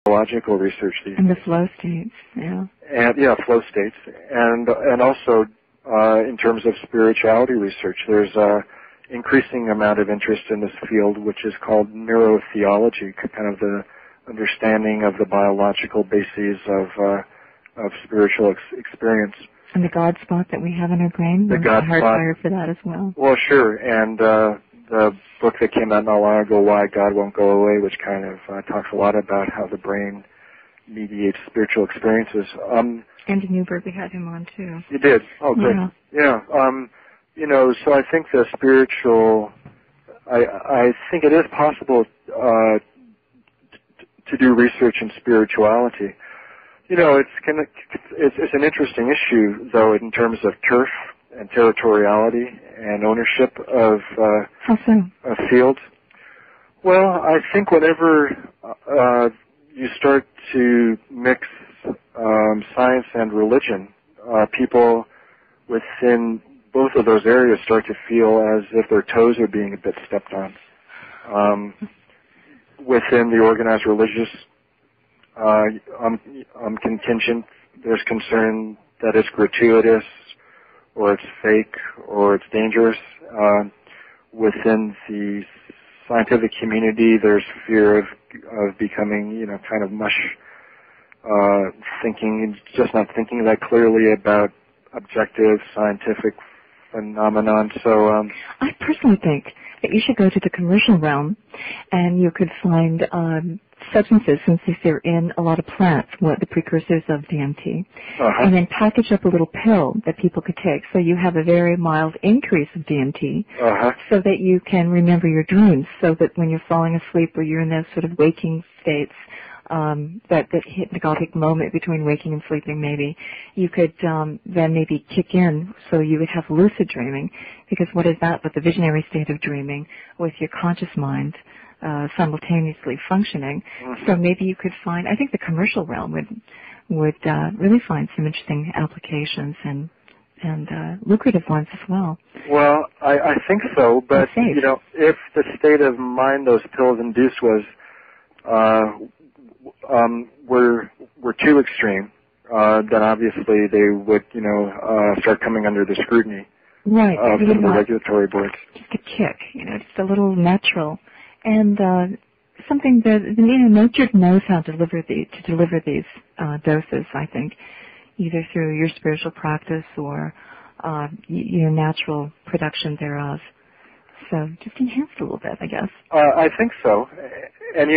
biological research these and the flow states, yeah. And flow states, and also in terms of spirituality research, there's a increasing amount of interest in this field, which is called neurotheology, kind of the understanding of the biological bases of spiritual experience. And the God spot that we have in our brain, the God spot, hardwired for that as well. Well, sure, and the book that came out not long ago, Why God Won't Go Away, which kind of talks a lot about how the brain mediates spiritual experiences. Andy Newberg, we had him on too. You did? Oh, good. Yeah. So I think the spiritual, I think it is possible to do research in spirituality. It's an interesting issue, though, in terms of turf and territoriality and ownership of How so? Of fields. Well, I think whenever you start to mix science and religion, people within both of those areas start to feel as if their toes are being a bit stepped on. Within the organized religious contingent, there's concern that it's gratuitous, or it's fake, or it's dangerous. Within the scientific community, there's fear of becoming, kind of mush thinking, just not thinking that clearly about objective scientific phenomenon. So I personally think that you should go to the commercial realm, and you could find substances, since they're in a lot of plants, the precursors of DMT, and then package up a little pill that people could take, so you have a very mild increase of DMT, so that you can remember your dreams, so that when you're falling asleep or you're in those sort of waking states, that hypnagogic moment between waking and sleeping, maybe you could then maybe kick in, so you would have lucid dreaming, because what is that but the visionary state of dreaming with your conscious mind simultaneously functioning? So maybe you could find, I think the commercial realm would really find some interesting applications and lucrative ones as well. Well, I think so, but if the state of mind those pills induced was were too extreme, then obviously they would, start coming under the scrutiny of some of the regulatory boards. Just a kick, just a little natural, and something that nature knows how to deliver these doses. I think, either through your spiritual practice or your natural production thereof. So just enhanced a little bit, I guess. I think so, and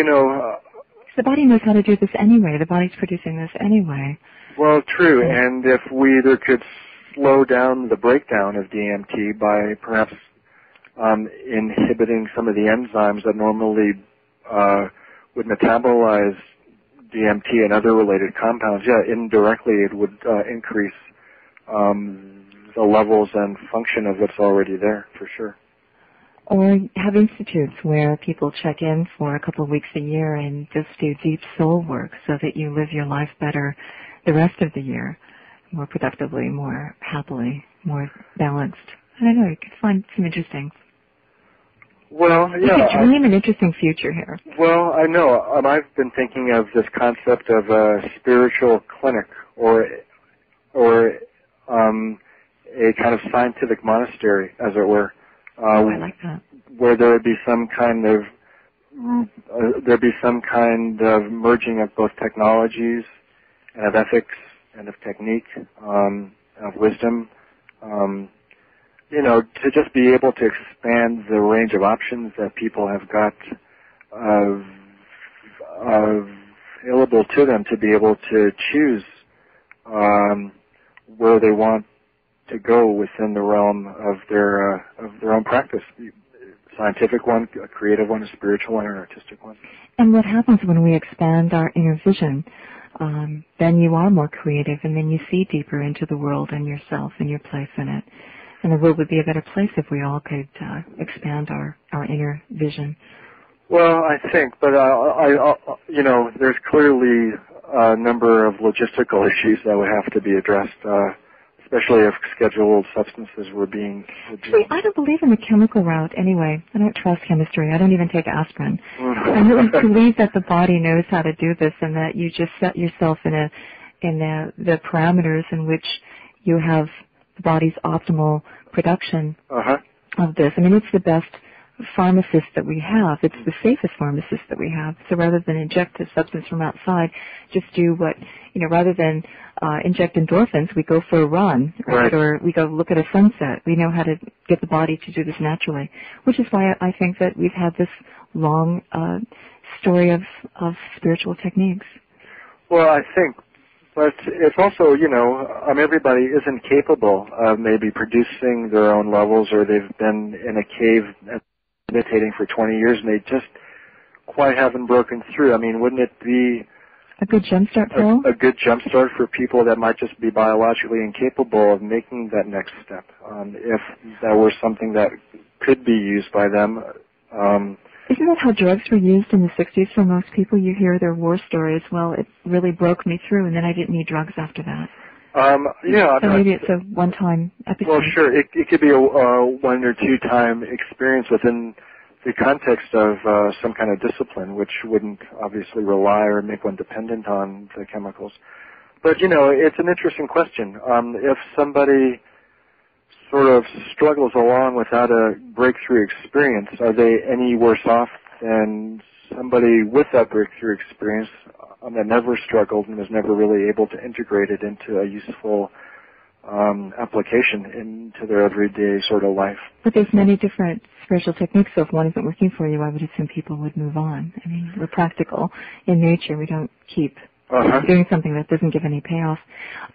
the body knows how to do this anyway. The body's producing this anyway. Well, true. And if we either could slow down the breakdown of DMT by perhaps inhibiting some of the enzymes that normally would metabolize DMT and other related compounds, indirectly it would increase the levels and function of what's already there, for sure. Or have institutes where people check in for a couple of weeks a year and just do deep soul work, so that you live your life better the rest of the year, more productively, more happily, more balanced. I don't know, you could find some interesting. Well, you could dream an interesting future here. Well, I know. I've been thinking of this concept of a spiritual clinic, or a kind of scientific monastery, as it were. I like that. Where there would be some kind of merging of both technologies and of ethics and of technique, of wisdom, to just be able to expand the range of options that people have got available to them, to be able to choose where they want to go within the realm of their own practice. A scientific one, a creative one, a spiritual one, or an artistic one. And what happens when we expand our inner vision? Then you are more creative, and then you see deeper into the world and yourself and your place in it. And the world would be a better place if we all could expand our inner vision. Well, I think, but there's clearly a number of logistical issues that would have to be addressed. especially if scheduled substances were being... See, I don't believe in the chemical route anyway. I don't trust chemistry. I don't even take aspirin. I really believe that the body knows how to do this and that you just set yourself in the parameters in which you have the body's optimal production of this. I mean, it's the best pharmacist that we have. It's the safest pharmacist that we have. So rather than inject a substance from outside, just do what, rather than inject endorphins, we go for a run, right? Or we go look at a sunset. We know how to get the body to do this naturally, which is why I think that we've had this long story of spiritual techniques. Well, I think, but it's also, everybody isn't capable of maybe producing their own levels, or they've been in a cave meditating for 20 years and they just quite haven't broken through. I mean, wouldn't it be a good jumpstart, Paul? A good jumpstart for people that might just be biologically incapable of making that next step, if that were something that could be used by them. Isn't that how drugs were used in the 60s for most people? You hear their war stories. Well, it really broke me through, and then I didn't need drugs after that. So maybe it's a one-time episode. Well, sure. It could be a one- or two-time experience within the context of some kind of discipline, which wouldn't obviously rely or make one dependent on the chemicals. But, it's an interesting question. If somebody sort of struggles along without a breakthrough experience, are they any worse off than somebody with that breakthrough experience that never struggled and was never really able to integrate it into a useful application into their everyday sort of life? But there's many different spiritual techniques, so if one isn't working for you, I would assume people would move on. I mean, we're practical in nature. We don't keep doing something that doesn't give any payoff.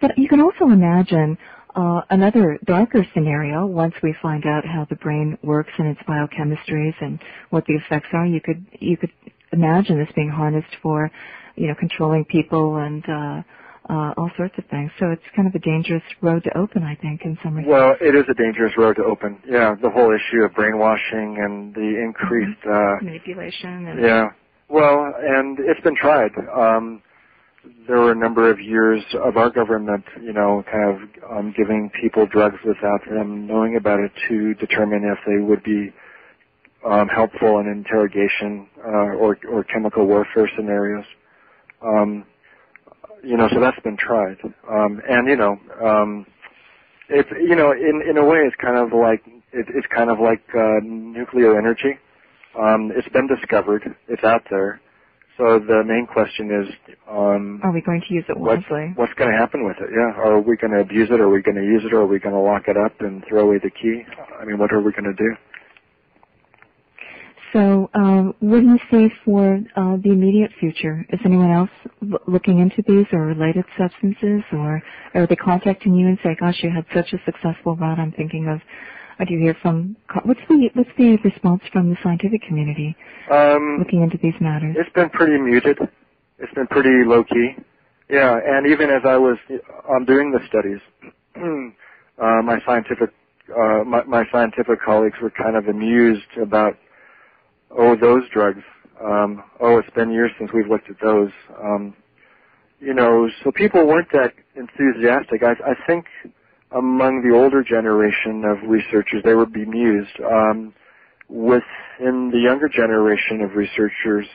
But you can also imagine another darker scenario. Once we find out how the brain works and its biochemistries and what the effects are, you could imagine this being harnessed for, controlling people and all sorts of things. So it's kind of a dangerous road to open, I think, in some respects. Well, it is a dangerous road to open. Yeah, the whole issue of brainwashing and the increased manipulation. And yeah. Well, and it's been tried. There were a number of years of our government, kind of giving people drugs without them knowing about it to determine if they would be helpful in interrogation or chemical warfare scenarios. So that's been tried. It's in a way it's kind of like nuclear energy. It's been discovered. It's out there. So the main question is, are we going to use it wisely? What's going to happen with it? Yeah. Are we going to abuse it? Are we going to use it? Or are we going to lock it up and throw away the key? I mean, what are we going to do? So what do you say for the immediate future? Is anyone else looking into these or related substances? Or are they contacting you and say, gosh, you had such a successful run, I'm thinking of... do you hear from... What's the response from the scientific community looking into these matters? It's been pretty muted. It's been pretty low-key. Yeah, and even as I was doing the studies, my scientific colleagues were kind of amused about, those drugs. It's been years since we've looked at those. So people weren't that enthusiastic. I think among the older generation of researchers, they were bemused. Within the younger generation of researchers,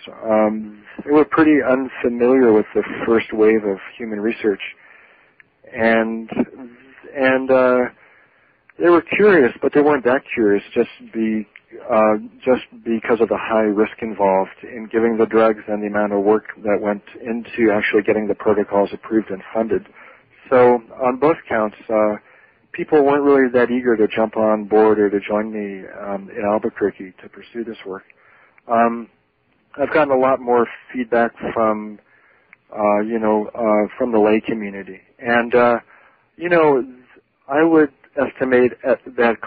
they were pretty unfamiliar with the first wave of human research, and they were curious, but they weren't that curious just because of the high risk involved in giving the drugs and the amount of work that went into actually getting the protocols approved and funded. So on both counts, people weren't really that eager to jump on board or to join me in Albuquerque to pursue this work. I've gotten a lot more feedback from the lay community, and I would estimate that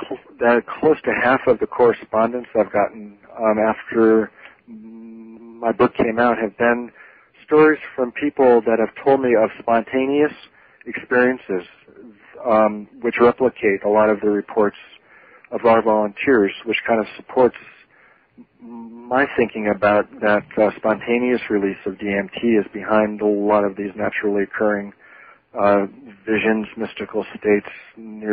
close to half of the correspondence I've gotten after my book came out have been stories from people that have told me of spontaneous experiences which replicate a lot of the reports of our volunteers, which kind of supports my thinking about that spontaneous release of DMT is behind a lot of these naturally occurring visions, mystical states near